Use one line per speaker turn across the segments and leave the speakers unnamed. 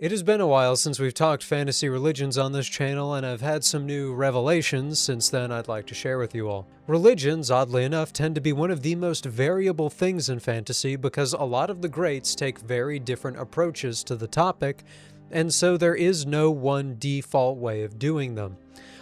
It has been a while since we've talked fantasy religions on this channel, and I've had some new revelations since then I'd like to share with you all. Religions, oddly enough, tend to be one of the most variable things in fantasy because a lot of the greats take very different approaches to the topic, and so there is no one default way of doing them.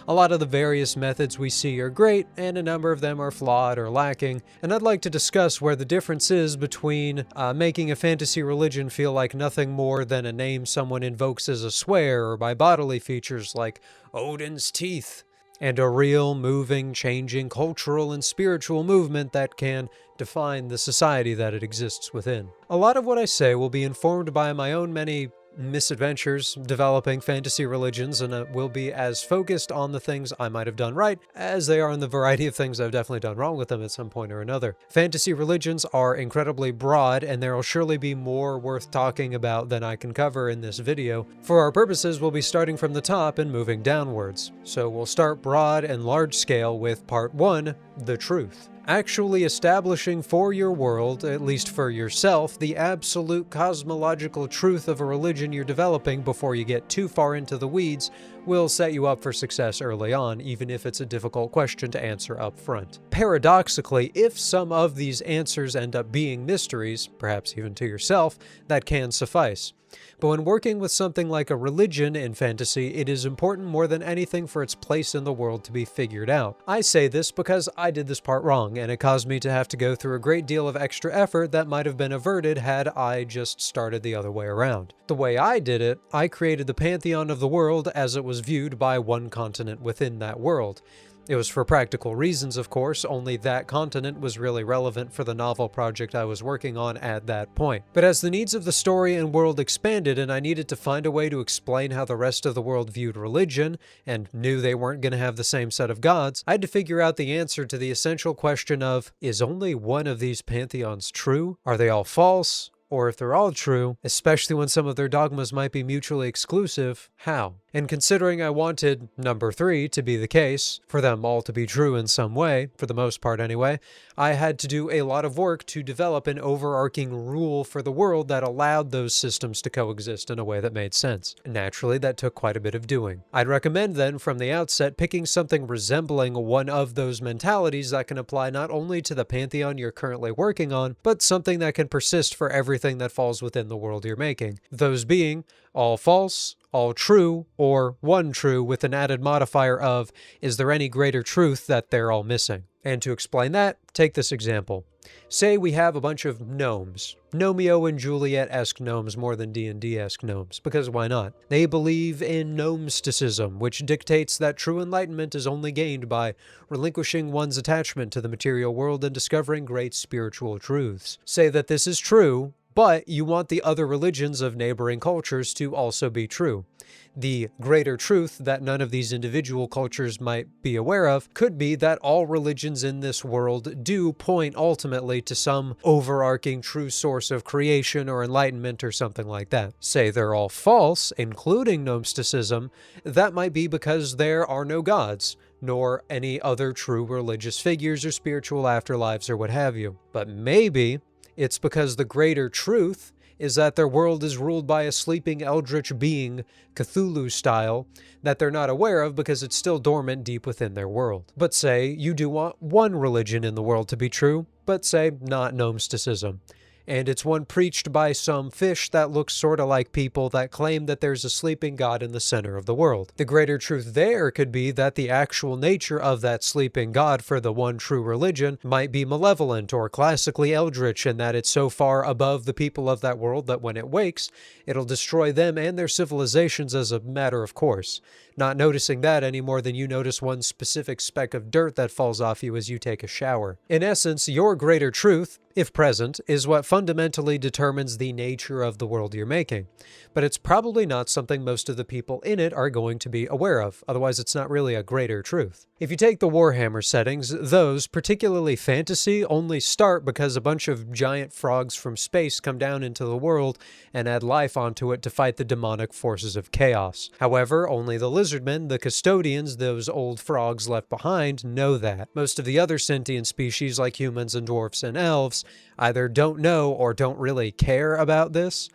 A lot of the various methods we see are great, and a number of them are flawed or lacking, and I'd like to discuss where the difference is between making a fantasy religion feel like nothing more than a name someone invokes as a swear or by bodily features like Odin's teeth, and a real, moving, changing cultural and spiritual movement that can define the society that it exists within. A lot of what I say will be informed by my own many misadventures developing fantasy religions, and will be as focused on the things I might have done right as they are on the variety of things I've definitely done wrong with them at some point or another. Fantasy religions are incredibly broad, and there will surely be more worth talking about than I can cover in this video. For our purposes, we'll be starting from the top and moving downwards. So we'll start broad and large scale with part 1, the truth. Actually establishing for your world, at least for yourself, the absolute cosmological truth of a religion you're developing before you get too far into the weeds will set you up for success early on, even if it's a difficult question to answer up front. Paradoxically, if some of these answers end up being mysteries, perhaps even to yourself, that can suffice. But when working with something like a religion in fantasy, it is important more than anything for its place in the world to be figured out. I say this because I did this part wrong, and it caused me to have to go through a great deal of extra effort that might have been averted had I just started the other way around. The way I did it, I created the pantheon of the world as it was viewed by one continent within that world. It was for practical reasons, of course, only that continent was really relevant for the novel project I was working on at that point. But as the needs of the story and world expanded and I needed to find a way to explain how the rest of the world viewed religion, and knew they weren't going to have the same set of gods, I had to figure out the answer to the essential question of, is only one of these pantheons true? Are they all false? Or if they're all true, especially when some of their dogmas might be mutually exclusive, how? And considering I wanted number 3 to be the case, for them all to be true in some way, for the most part anyway, I had to do a lot of work to develop an overarching rule for the world that allowed those systems to coexist in a way that made sense. Naturally, that took quite a bit of doing. I'd recommend then, from the outset, picking something resembling one of those mentalities that can apply not only to the pantheon you're currently working on, but something that can persist for everything that falls within the world you're making. Those being all false, all true, or one true with an added modifier of, is there any greater truth that they're all missing? And to explain that, take this example. Say we have a bunch of gnomes. Romeo and Juliet-esque gnomes more than D&D-esque gnomes, because why not? They believe in gnosticism, which dictates that true enlightenment is only gained by relinquishing one's attachment to the material world and discovering great spiritual truths. Say that this is true, but you want the other religions of neighboring cultures to also be true. The greater truth that none of these individual cultures might be aware of could be that all religions in this world do point ultimately to some overarching true source of creation or enlightenment or something like that. Say they're all false, including Gnosticism, that might be because there are no gods, nor any other true religious figures or spiritual afterlives or what have you. But maybe it's because the greater truth is that their world is ruled by a sleeping eldritch being, Cthulhu style, that they're not aware of because it's still dormant deep within their world. But say you do want one religion in the world to be true, but say not Gnosticism. And it's one preached by some fish that looks sort of like people that claim that there's a sleeping god in the center of the world. The greater truth there could be that the actual nature of that sleeping god for the one true religion might be malevolent or classically eldritch, and that it's so far above the people of that world that when it wakes, it'll destroy them and their civilizations as a matter of course, not noticing that any more than you notice one specific speck of dirt that falls off you as you take a shower. In essence, your greater truth, if present, is what fundamentally determines the nature of the world you're making. But it's probably not something most of the people in it are going to be aware of, otherwise it's not really a greater truth. If you take the Warhammer settings, those, particularly fantasy, only start because a bunch of giant frogs from space come down into the world and add life onto it to fight the demonic forces of chaos. However, only the lizardmen, the custodians, those old frogs left behind, know that. Most of the other sentient species like humans and dwarfs and elves either don't know or don't really care about this,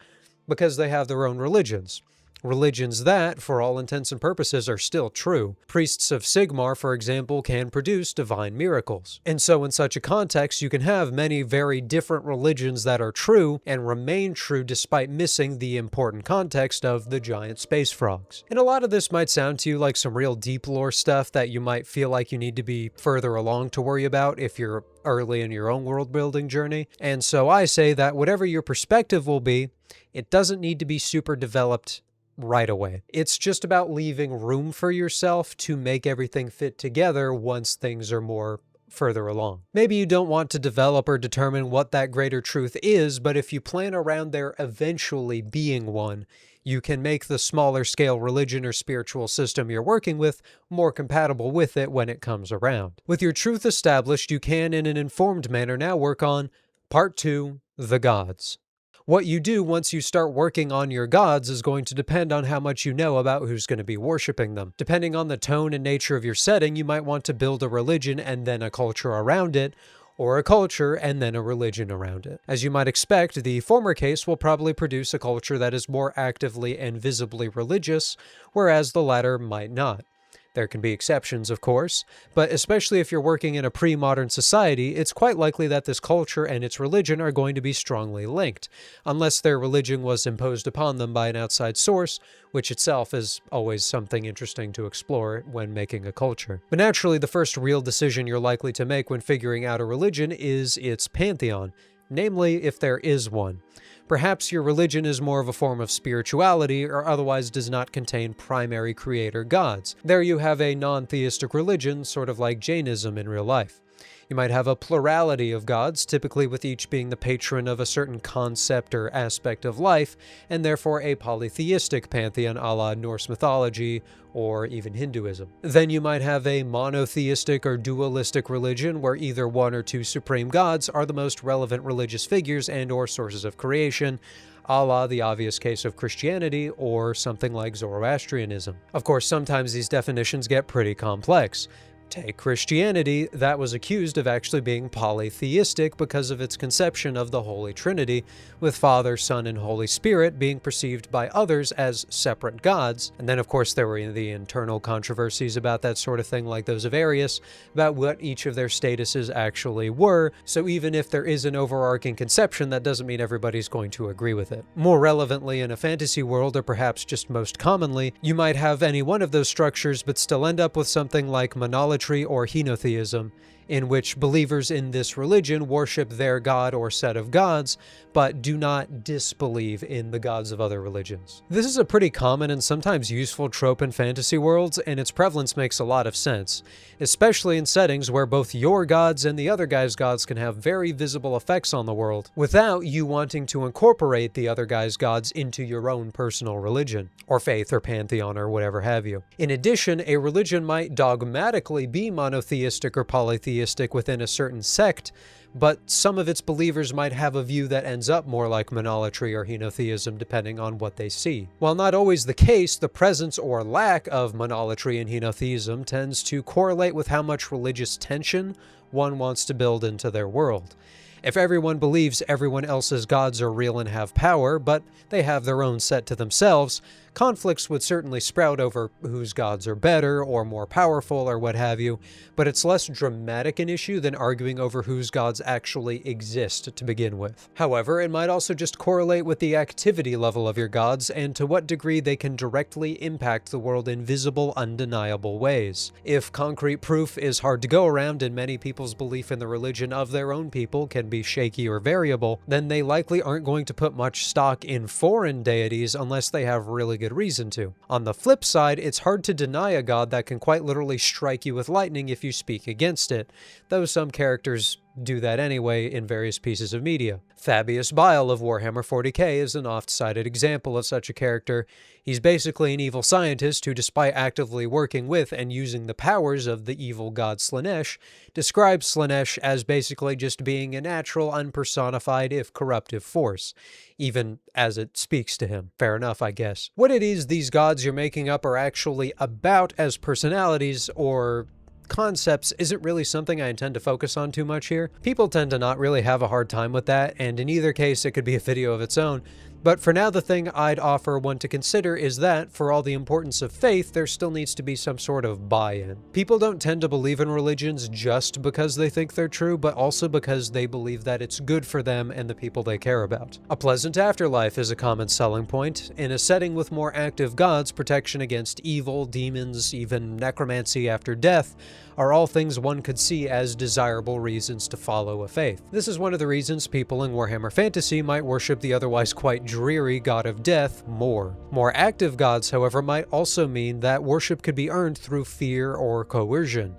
because they have their own religions. Religions that, for all intents and purposes, are still true. Priests of Sigmar, for example, can produce divine miracles. And so in such a context, you can have many very different religions that are true and remain true despite missing the important context of the giant space frogs. And a lot of this might sound to you like some real deep lore stuff that you might feel like you need to be further along to worry about if you're early in your own world-building journey. And so I say that whatever your perspective will be, it doesn't need to be super developed right away. It's just about leaving room for yourself to make everything fit together once things are more further along. Maybe you don't want to develop or determine what that greater truth is, but if you plan around there eventually being one, you can make the smaller scale religion or spiritual system you're working with more compatible with it when it comes around. With your truth established, you can, in an informed manner, now work on Part 2, the Gods. What you do once you start working on your gods is going to depend on how much you know about who's going to be worshipping them. Depending on the tone and nature of your setting, you might want to build a religion and then a culture around it, or a culture and then a religion around it. As you might expect, the former case will probably produce a culture that is more actively and visibly religious, whereas the latter might not. There can be exceptions, of course, but especially if you're working in a pre-modern society, it's quite likely that this culture and its religion are going to be strongly linked, unless their religion was imposed upon them by an outside source, which itself is always something interesting to explore when making a culture. But naturally, the first real decision you're likely to make when figuring out a religion is its pantheon, namely if there is one. Perhaps your religion is more of a form of spirituality or otherwise does not contain primary creator gods. There you have a non-theistic religion, sort of like Jainism in real life. You might have a plurality of gods, typically with each being the patron of a certain concept or aspect of life, and therefore a polytheistic pantheon a la Norse mythology or even Hinduism. Then you might have a monotheistic or dualistic religion where either one or two supreme gods are the most relevant religious figures and or sources of creation, a la the obvious case of Christianity or something like Zoroastrianism. Of course, sometimes these definitions get pretty complex. Take Christianity, that was accused of actually being polytheistic because of its conception of the Holy Trinity, with Father, Son, and Holy Spirit being perceived by others as separate gods. And then, of course, there were the internal controversies about that sort of thing, like those of Arius, about what each of their statuses actually were. So even if there is an overarching conception, that doesn't mean everybody's going to agree with it. More relevantly, in a fantasy world, or perhaps just most commonly, you might have any one of those structures, but still end up with something like monolatry or henotheism, in which believers in this religion worship their god or set of gods, but do not disbelieve in the gods of other religions. This is a pretty common and sometimes useful trope in fantasy worlds, and its prevalence makes a lot of sense, especially in settings where both your gods and the other guy's gods can have very visible effects on the world, without you wanting to incorporate the other guy's gods into your own personal religion, or faith, or pantheon, or whatever have you. In addition, a religion might dogmatically be monotheistic or polytheistic within a certain sect, but some of its believers might have a view that ends up more like monolatry or henotheism depending on what they see. While not always the case, the presence or lack of monolatry and henotheism tends to correlate with how much religious tension one wants to build into their world. If everyone believes everyone else's gods are real and have power, but they have their own set to themselves, conflicts would certainly sprout over whose gods are better or more powerful or what have you, but it's less dramatic an issue than arguing over whose gods actually exist to begin with. However, it might also just correlate with the activity level of your gods and to what degree they can directly impact the world in visible, undeniable ways. If concrete proof is hard to go around and many people's belief in the religion of their own people can be shaky or variable, then they likely aren't going to put much stock in foreign deities unless they have really good reason to. On the flip side, it's hard to deny a god that can quite literally strike you with lightning if you speak against it, though some characters do that anyway in various pieces of media. Fabius Bile of Warhammer 40k is an oft-cited example of such a character. He's basically an evil scientist who, despite actively working with and using the powers of the evil god Slaanesh, describes Slaanesh as basically just being a natural, unpersonified, if corruptive force, even as it speaks to him. Fair enough, I guess. What it is these gods you're making up are actually about as personalities or concepts isn't really something I intend to focus on too much here. People tend to not really have a hard time with that, and in either case it could be a video of its own, But for now, the thing I'd offer one to consider is that, for all the importance of faith, there still needs to be some sort of buy-in. People don't tend to believe in religions just because they think they're true, but also because they believe that it's good for them and the people they care about. A pleasant afterlife is a common selling point. In a setting with more active gods, protection against evil, demons, even necromancy after death, are all things one could see as desirable reasons to follow a faith. This is one of the reasons people in Warhammer Fantasy might worship the otherwise quite dreary god of death more. More active gods, however, might also mean that worship could be earned through fear or coercion,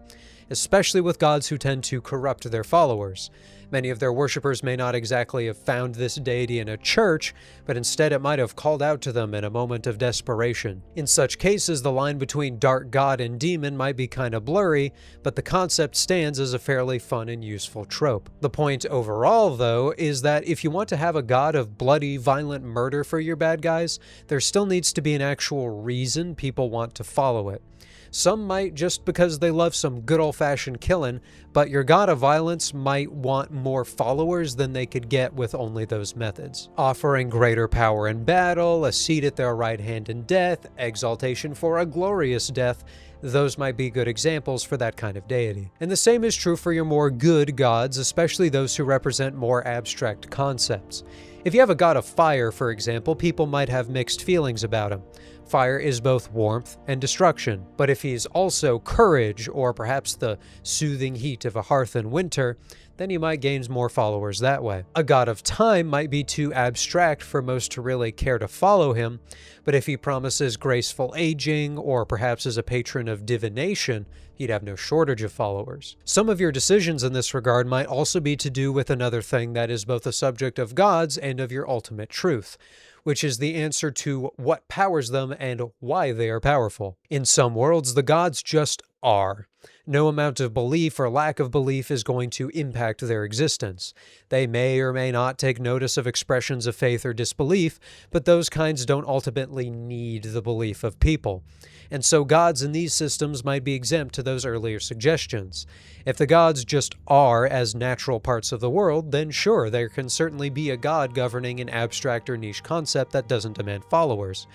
especially with gods who tend to corrupt their followers. Many of their worshippers may not exactly have found this deity in a church, but instead it might have called out to them in a moment of desperation. In such cases, the line between dark god and demon might be kinda blurry, but the concept stands as a fairly fun and useful trope. The point overall, though, is that if you want to have a god of bloody, violent murder for your bad guys, there still needs to be an actual reason people want to follow it. Some might just because they love some good old-fashioned killing, but your god of violence might want more followers than they could get with only those methods. Offering greater power in battle, a seat at their right hand in death, exaltation for a glorious death, those might be good examples for that kind of deity. And the same is true for your more good gods, especially those who represent more abstract concepts. If you have a god of fire, for example, people might have mixed feelings about him. Fire is both warmth and destruction, but if he's also courage, or perhaps the soothing heat of a hearth in winter, then you might gain more followers that way. A god of time might be too abstract for most to really care to follow him, but if he promises graceful aging, or perhaps is a patron of divination, he'd have no shortage of followers. Some of your decisions in this regard might also be to do with another thing that is both a subject of gods and of your ultimate truth, which is the answer to what powers them and why they are powerful. In some worlds, the gods just are. No amount of belief or lack of belief is going to impact their existence. They may or may not take notice of expressions of faith or disbelief, but those kinds don't ultimately need the belief of people. And so gods in these systems might be exempt to those earlier suggestions. If the gods just are as natural parts of the world, then sure, there can certainly be a god governing an abstract or niche concept that doesn't demand followers.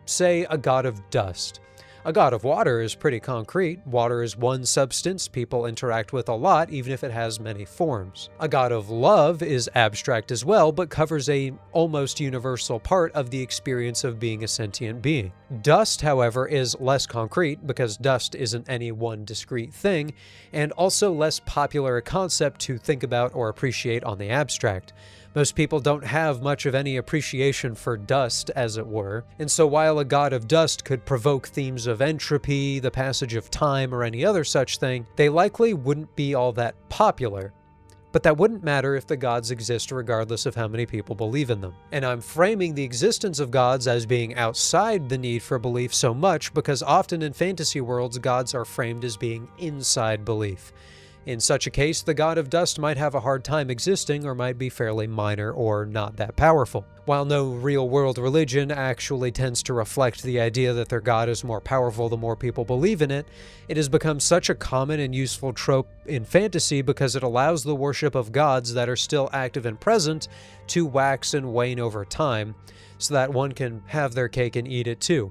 Say a god of dust. A god of water is pretty concrete. Water is one substance people interact with a lot, even if it has many forms. A god of love is abstract as well, but covers a almost universal part of the experience of being a sentient being. Dust, however, is less concrete, because dust isn't any one discrete thing, and also less popular a concept to think about or appreciate on the abstract. Most people don't have much of any appreciation for dust, as it were, and so while a god of dust could provoke themes of entropy, the passage of time, or any other such thing, they likely wouldn't be all that popular. But that wouldn't matter if the gods exist regardless of how many people believe in them. And I'm framing the existence of gods as being outside the need for belief so much because often in fantasy worlds, gods are framed as being inside belief. In such a case, the god of dust might have a hard time existing or might be fairly minor or not that powerful. While no real-world religion actually tends to reflect the idea that their god is more powerful the more people believe in it, it has become such a common and useful trope in fantasy because it allows the worship of gods that are still active and present to wax and wane over time, so that one can have their cake and eat it too.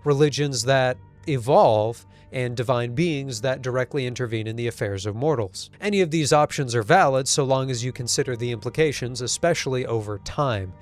Religions that evolve and divine beings that directly intervene in the affairs of mortals. Any of these options are valid so long as you consider the implications, especially over time.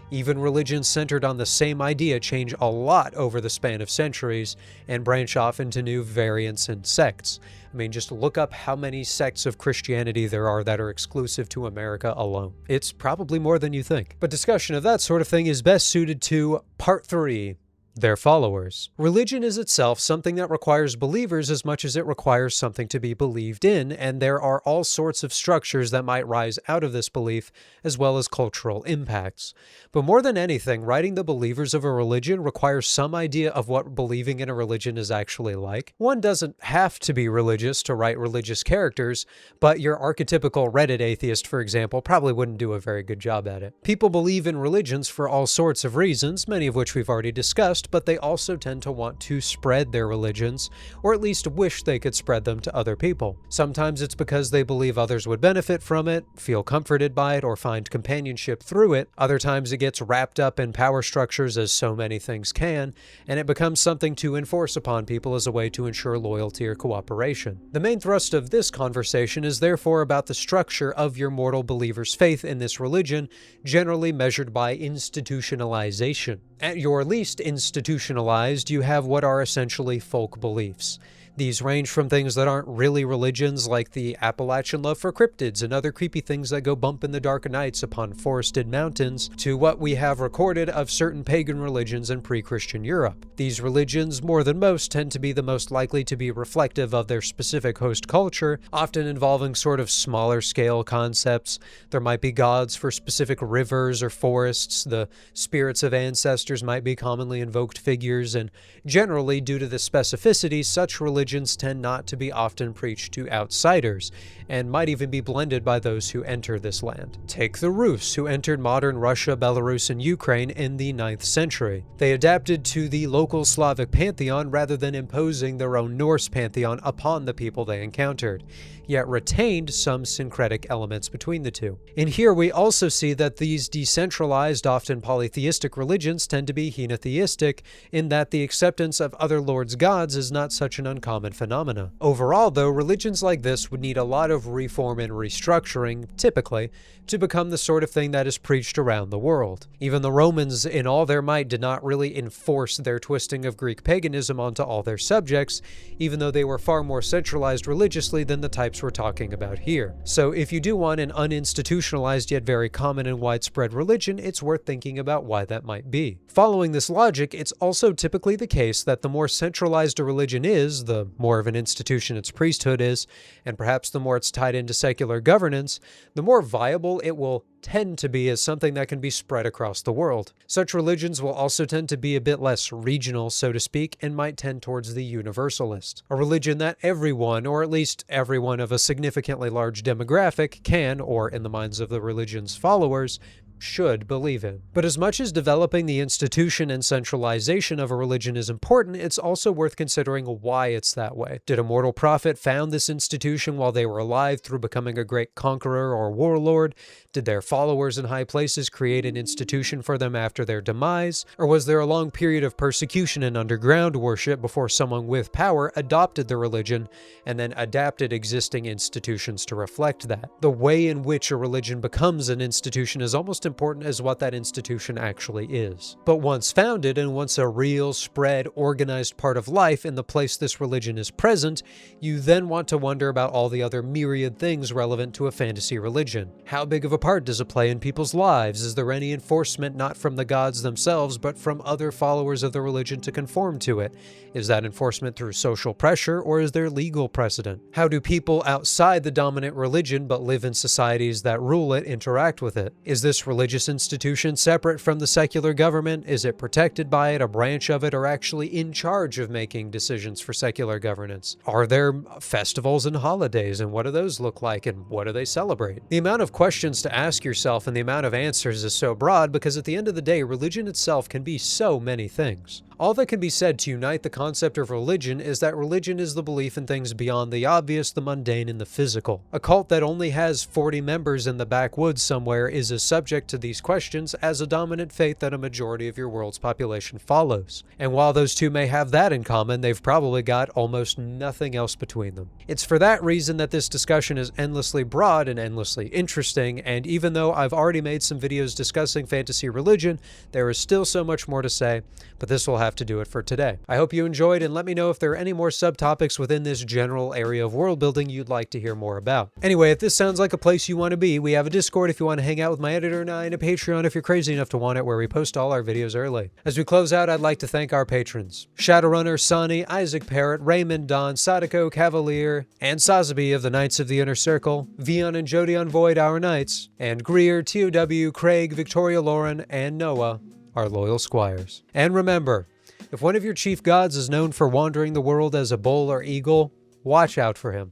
Even religions centered on the same idea change a lot over the span of centuries and branch off into new variants and sects. I mean, just look up how many sects of Christianity there are that are exclusive to America alone. It's probably more than you think. But discussion of that sort of thing is best suited to Part 3. Their followers. Religion is itself something that requires believers as much as it requires something to be believed in, and there are all sorts of structures that might rise out of this belief, as well as cultural impacts. But more than anything, writing the believers of a religion requires some idea of what believing in a religion is actually like. One doesn't have to be religious to write religious characters, but your archetypical Reddit atheist, for example, probably wouldn't do a very good job at it. People believe in religions for all sorts of reasons, many of which we've already discussed, but they also tend to want to spread their religions, or at least wish they could spread them to other people. Sometimes it's because they believe others would benefit from it, feel comforted by it, or find companionship through it. Other times it gets wrapped up in power structures, as so many things can, and it becomes something to enforce upon people as a way to ensure loyalty or cooperation. The main thrust of this conversation is therefore about the structure of your mortal believer's faith in this religion, generally measured by institutionalization. At your least institutionalized, you have what are essentially folk beliefs. These range from things that aren't really religions, like the Appalachian love for cryptids and other creepy things that go bump in the dark nights upon forested mountains, to what we have recorded of certain pagan religions in pre-Christian Europe. These religions, more than most, tend to be the most likely to be reflective of their specific host culture, often involving sort of smaller scale concepts. There might be gods for specific rivers or forests, the spirits of ancestors might be commonly invoked figures, and generally, due to the specificity, such religions tend not to be often preached to outsiders, and might even be blended by those who enter this land. Take the Rus, who entered modern Russia, Belarus, and Ukraine in the 9th century. They adapted to the local Slavic pantheon rather than imposing their own Norse pantheon upon the people they encountered, yet retained some syncretic elements between the two. In here, we also see that these decentralized, often polytheistic religions tend to be henotheistic, in that the acceptance of other lords' gods is not such an uncommon phenomena. Overall, though, religions like this would need a lot of reform and restructuring, typically, to become the sort of thing that is preached around the world. Even the Romans, in all their might, did not really enforce their twisting of Greek paganism onto all their subjects, even though they were far more centralized religiously than the types we're talking about here. So if you do want an uninstitutionalized yet very common and widespread religion, it's worth thinking about why that might be. Following this logic, it's also typically the case that the more centralized a religion is, the more of an institution its priesthood is, and perhaps the more it's tied into secular governance, the more viable it will tend to be as something that can be spread across the world. Such religions will also tend to be a bit less regional, so to speak, and might tend towards the universalist, a religion that everyone, or at least everyone of a significantly large demographic, can, or in the minds of the religion's followers, should believe in. But as much as developing the institution and centralization of a religion is important, it's also worth considering why it's that way. Did a mortal prophet found this institution while they were alive through becoming a great conqueror or warlord? Did their followers in high places create an institution for them after their demise? Or was there a long period of persecution and underground worship before someone with power adopted the religion and then adapted existing institutions to reflect that? The way in which a religion becomes an institution is almost important as what that institution actually is. But once founded and once a real, spread, organized part of life in the place this religion is present, you then want to wonder about all the other myriad things relevant to a fantasy religion. How big of a part does it play in people's lives? Is there any enforcement not from the gods themselves, but from other followers of the religion to conform to it? Is that enforcement through social pressure, or is there legal precedent? How do people outside the dominant religion but live in societies that rule it interact with it? Is this religious institution separate from the secular government? Is it protected by it, a branch of it, or actually in charge of making decisions for secular governance? Are there festivals and holidays, and what do those look like, and what do they celebrate? The amount of questions to ask yourself and the amount of answers is so broad because at the end of the day, religion itself can be so many things. All that can be said to unite the concept of religion is that religion is the belief in things beyond the obvious, the mundane, and the physical. A cult that only has 40 members in the backwoods somewhere is as subject to these questions as a dominant faith that a majority of your world's population follows. And while those two may have that in common, they've probably got almost nothing else between them. It's for that reason that this discussion is endlessly broad and endlessly interesting, and even though I've already made some videos discussing fantasy religion, there is still so much more to say, but this will have to do it for today. I hope you enjoyed, and let me know if there are any more subtopics within this general area of world building you'd like to hear more about. Anyway, if this sounds like a place you want to be, we have a Discord if you want to hang out with my editor and I, and a Patreon if you're crazy enough to want it, where we post all our videos early. As we close out, I'd like to thank our patrons: Shadowrunner, Sonny, Isaac Parrott, Raymond, Don, Sadako, Cavalier, and Sazabi of the Knights of the Inner Circle, Vion and Jody on Void, our Knights, and Greer, TOW, Craig, Victoria Lauren, and Noah, our loyal squires. And remember, if one of your chief gods is known for wandering the world as a bull or eagle, watch out for him.